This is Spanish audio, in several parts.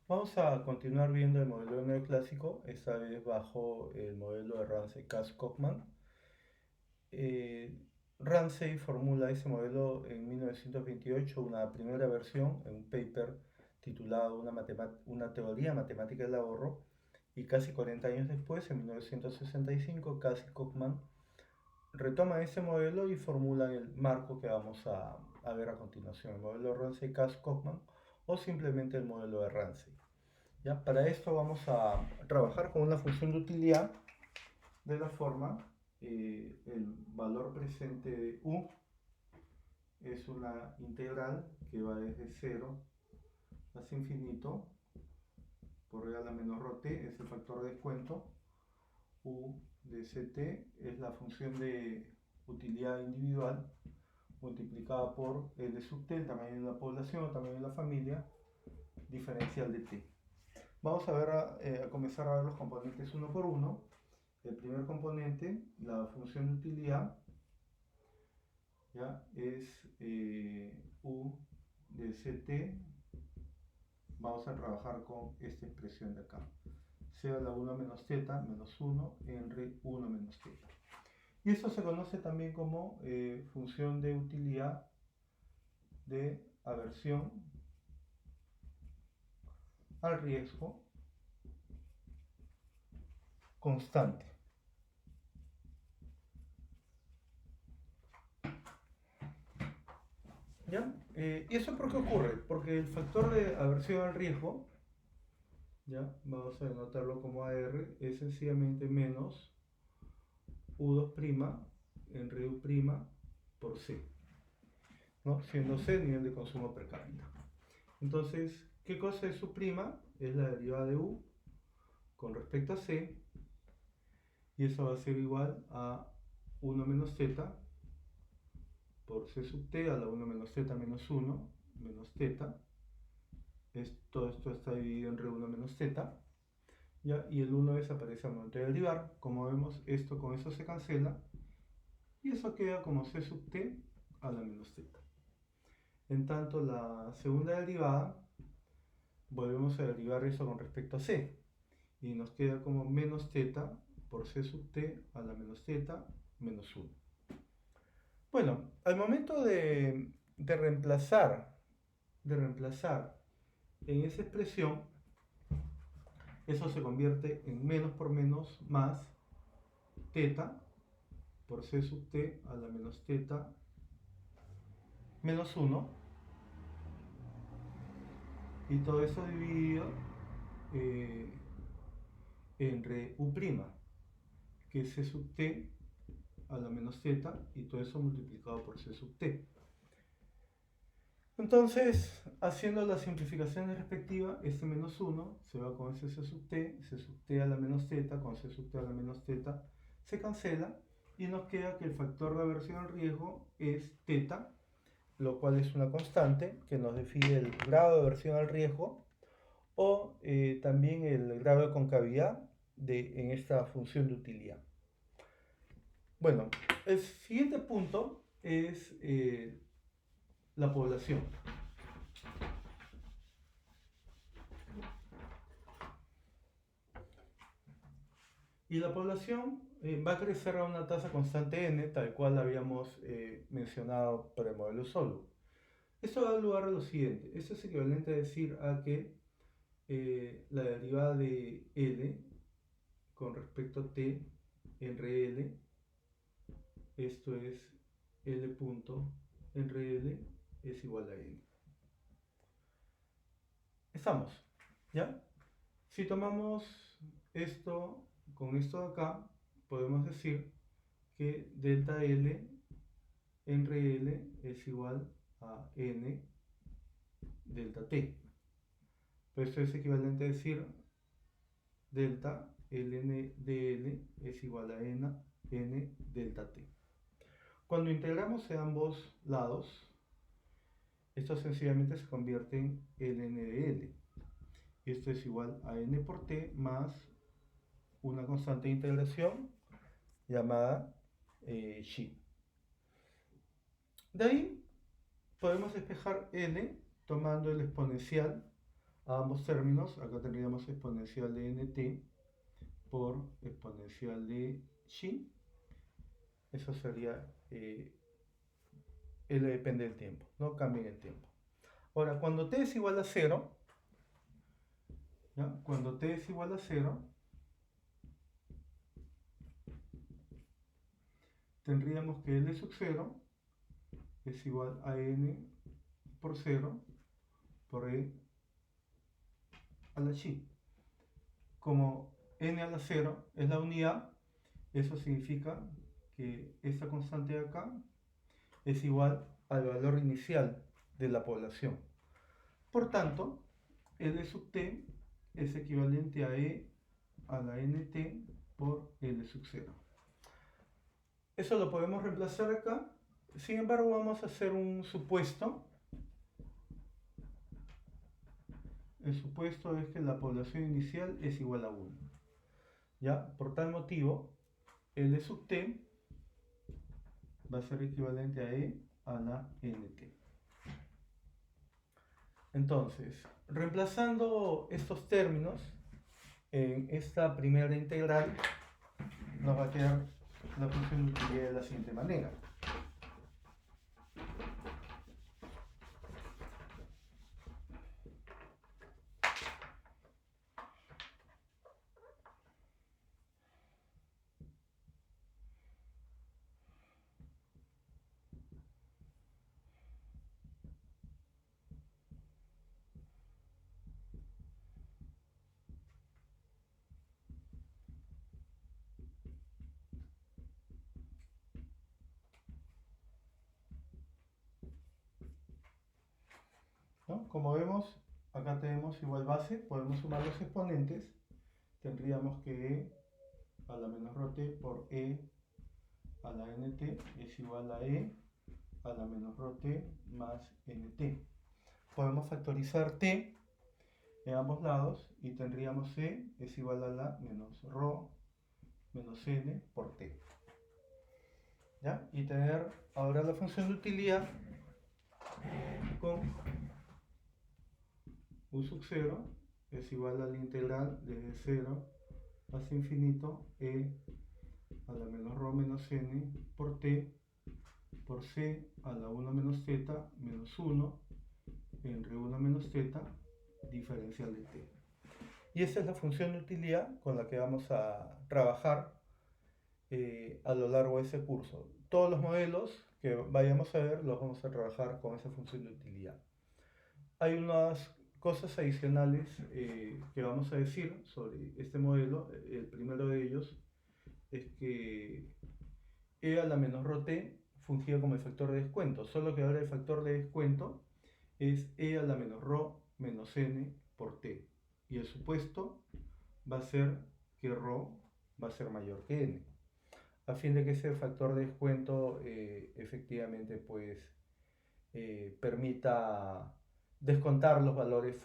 Vamos a continuar viendo el modelo neoclásico, esta vez bajo el modelo de Ramsey-Cass-Cockman. Eh, Ramsey formula ese modelo en 1928, una primera versión, en un paper titulado Una teoría matemática del ahorro, y casi 40 años después, en 1965, Cass y Cockman retoman ese modelo y formulan el marco que vamos a ver a continuación, el modelo Ramsey-Cass-Cockman o simplemente el modelo de Ramsey. ¿Ya? Para esto vamos a trabajar con una función de utilidad de la forma, el valor presente de u es una integral que va desde 0 hasta infinito por real a la menor rho t, es el factor de descuento. U de ct es la función de utilidad individual multiplicada por L sub t, el tamaño de la población, el tamaño de la familia, diferencial de t. Vamos a ver a comenzar a ver los componentes uno por uno. El primer componente, la función de utilidad, ¿ya? Es u de ct. Vamos a trabajar con esta expresión de acá. C a la 1 menos θ menos 1 entre 1 menos θ. Y esto se conoce también como función de utilidad de aversión al riesgo constante. ¿Ya? ¿Y eso por qué ocurre? Porque el factor de aversión al riesgo, ¿ya? Vamos a denotarlo como AR, es sencillamente menos U2' entre U' por C, ¿no? Siendo C el nivel de consumo per cápita. Entonces, ¿qué cosa es U'? Es la derivada de U con respecto a C, y eso va a ser igual a 1 menos θ por C sub t a la 1 menos θ menos 1 menos θ. Todo esto está dividido entre 1 menos θ. ¿Ya? Y el 1 desaparece al momento de derivar. Como vemos, esto con eso se cancela. Y eso queda como C sub t a la menos θ. En tanto, la segunda derivada, volvemos a derivar eso con respecto a C. Y nos queda como menos θ por C sub t a la menos θ menos 1. Bueno, al momento de reemplazar en esa expresión, eso se convierte en menos por menos más θ por C sub t a la menos θ menos 1, y todo eso dividido eh, entre U', que es C sub t a la menos θ, y todo eso multiplicado por C sub t. Entonces, haciendo las simplificaciones respectivas, este menos 1 se va con ese C sub t a la menos θ, con C sub t a la menos θ se cancela, y nos queda que el factor de aversión al riesgo es θ, lo cual es una constante que nos define el grado de aversión al riesgo o también el grado de concavidad en esta función de utilidad. Bueno, el siguiente punto es la población. Y la población va a crecer a una tasa constante n, tal cual habíamos mencionado para el modelo solo. Esto da lugar a lo siguiente. Esto es equivalente a decir a que la derivada de L con respecto a t entre L, esto es L punto entre L es igual a N. Estamos, ¿ya? Si tomamos esto con esto de acá, podemos decir que delta L entre L es igual a N delta T. Pues esto es equivalente a decir delta ln de L es igual a n delta T. Cuando integramos en ambos lados, esto sencillamente se convierte en ln de L. Esto es igual a n por t más una constante de integración llamada xi. De ahí podemos despejar n tomando el exponencial a ambos términos, acá tendríamos exponencial de nt por exponencial de xi. Eso sería, depende del tiempo, no cambia en el tiempo. Ahora, cuando t es igual a 0, ¿ya? Cuando t es igual a 0, tendríamos que L sub 0 es igual a n por 0 por e a la xi. Como n a la 0 es la unidad, eso significa que esta constante de acá es igual al valor inicial de la población. Por tanto, L sub t es equivalente a e a la nt por L sub 0. Eso lo podemos reemplazar acá. Sin embargo, vamos a hacer un supuesto. El supuesto es que la población inicial es igual a 1. ¿Ya? Por tal motivo, L sub t va a ser equivalente a e a la nt. Entonces, reemplazando estos términos en esta primera integral, nos va a quedar la función de utilidad de la siguiente manera. ¿No? Como vemos, acá tenemos igual base, podemos sumar los exponentes, tendríamos que e a la menos rho t por e a la nt es igual a e a la menos rho t más nt. Podemos factorizar t en ambos lados y tendríamos e es igual a la menos rho menos n por t. ¿Ya? Y tener ahora la función de utilidad con u sub 0 es igual a la integral desde 0 hasta infinito e a la menos rho menos n por t por c a la 1 menos θ menos 1 entre 1 menos θ diferencial de t. Y esa es la función de utilidad con la que vamos a trabajar a lo largo de ese curso. Todos los modelos que vayamos a ver los vamos a trabajar con esa función de utilidad. Hay unas cosas adicionales que vamos a decir sobre este modelo. El primero de ellos es que e a la menos rho t funciona como el factor de descuento, solo que ahora el factor de descuento es e a la menos rho menos n por t. Y el supuesto va a ser que rho va a ser mayor que n, a fin de que ese factor de descuento efectivamente pues permita descontar los valores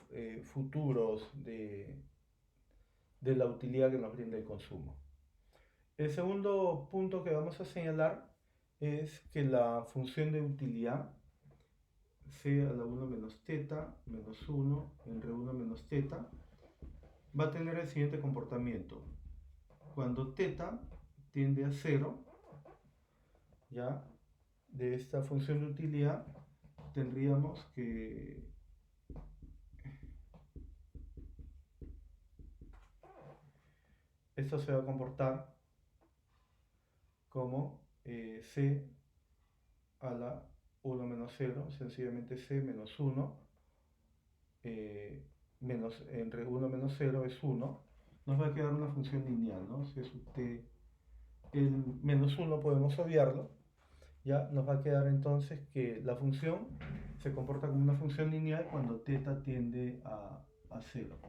futuros de la utilidad que nos brinda el consumo. El segundo punto que vamos a señalar es que la función de utilidad c a la 1 menos θ menos 1 entre 1 menos θ va a tener el siguiente comportamiento. Cuando θ tiende a 0, ya, de esta función de utilidad tendríamos que esto se va a comportar como c a la 1 menos 0, sencillamente c menos 1, menos, entre 1 menos 0 es 1, nos va a quedar una función lineal, ¿no? C sub t, el menos 1 podemos obviarlo, ya nos va a quedar entonces que la función se comporta como una función lineal cuando θ tiende a 0.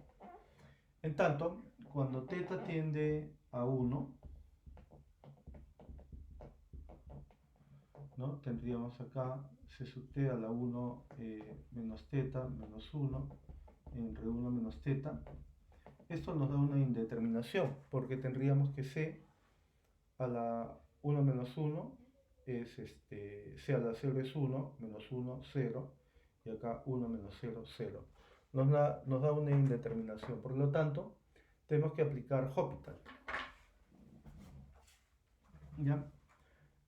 En tanto, cuando θ tiende a 1, ¿no? Tendríamos acá c sub t a la 1 menos θ menos 1 entre 1 menos θ. Esto nos da una indeterminación porque tendríamos que c a la 1 menos 1 es c a la 0 es 1, menos 1, 0, y acá 1 menos 0, 0. nos da una indeterminación. Por lo tanto, tenemos que aplicar Hospital. ¿Ya?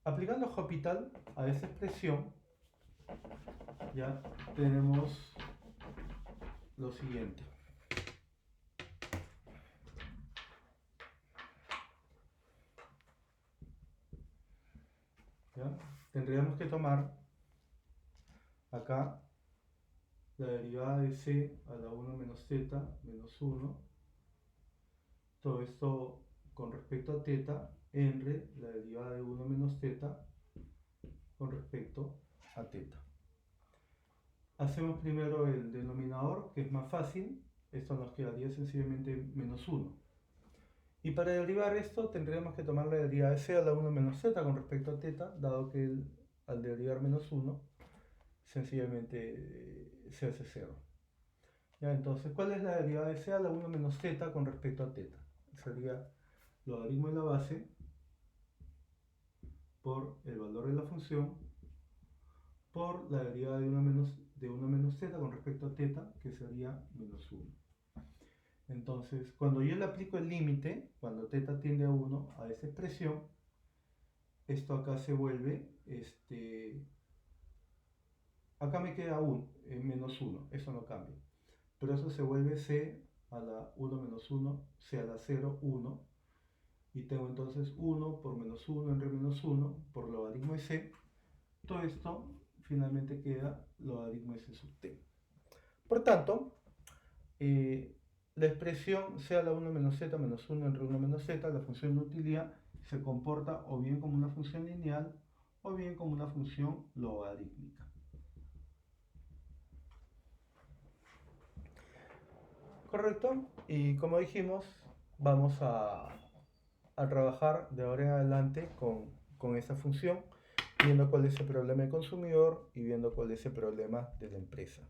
Aplicando Hospital a esa expresión, ya tenemos lo siguiente. ¿Ya? Tendríamos que tomar acá la derivada de c a la 1 menos θ menos 1. Todo esto con respecto a θ, entre la derivada de 1 menos θ con respecto a θ. Hacemos primero el denominador, que es más fácil. Esto nos quedaría sencillamente menos 1. Y para derivar esto tendremos que tomar la derivada de c a la 1 menos z con respecto a θ, dado que al derivar menos 1, sencillamente se hace 0. ¿Ya? Entonces, ¿cuál es la derivada de c a la 1 menos z con respecto a θ? Sería logaritmo de la base por el valor de la función por la derivada de 1 menos z con respecto a θ, que sería menos 1. Entonces, cuando yo le aplico el límite, cuando θ tiende a 1 a esa expresión, esto acá se vuelve, acá me queda menos 1, eso no cambia. Pero eso se vuelve c a la 1 menos 1, c a la 0, 1. Y tengo entonces 1 por menos 1 entre menos 1 por logaritmo de c. Todo esto finalmente queda logaritmo de c sub t. Por tanto, la expresión c a la 1 menos z menos 1 entre 1 menos z, la función de utilidad, se comporta o bien como una función lineal o bien como una función logarítmica. ¿Correcto? Y como dijimos, vamos a trabajar de ahora en adelante con esa función, viendo cuál es el problema del consumidor y viendo cuál es el problema de la empresa.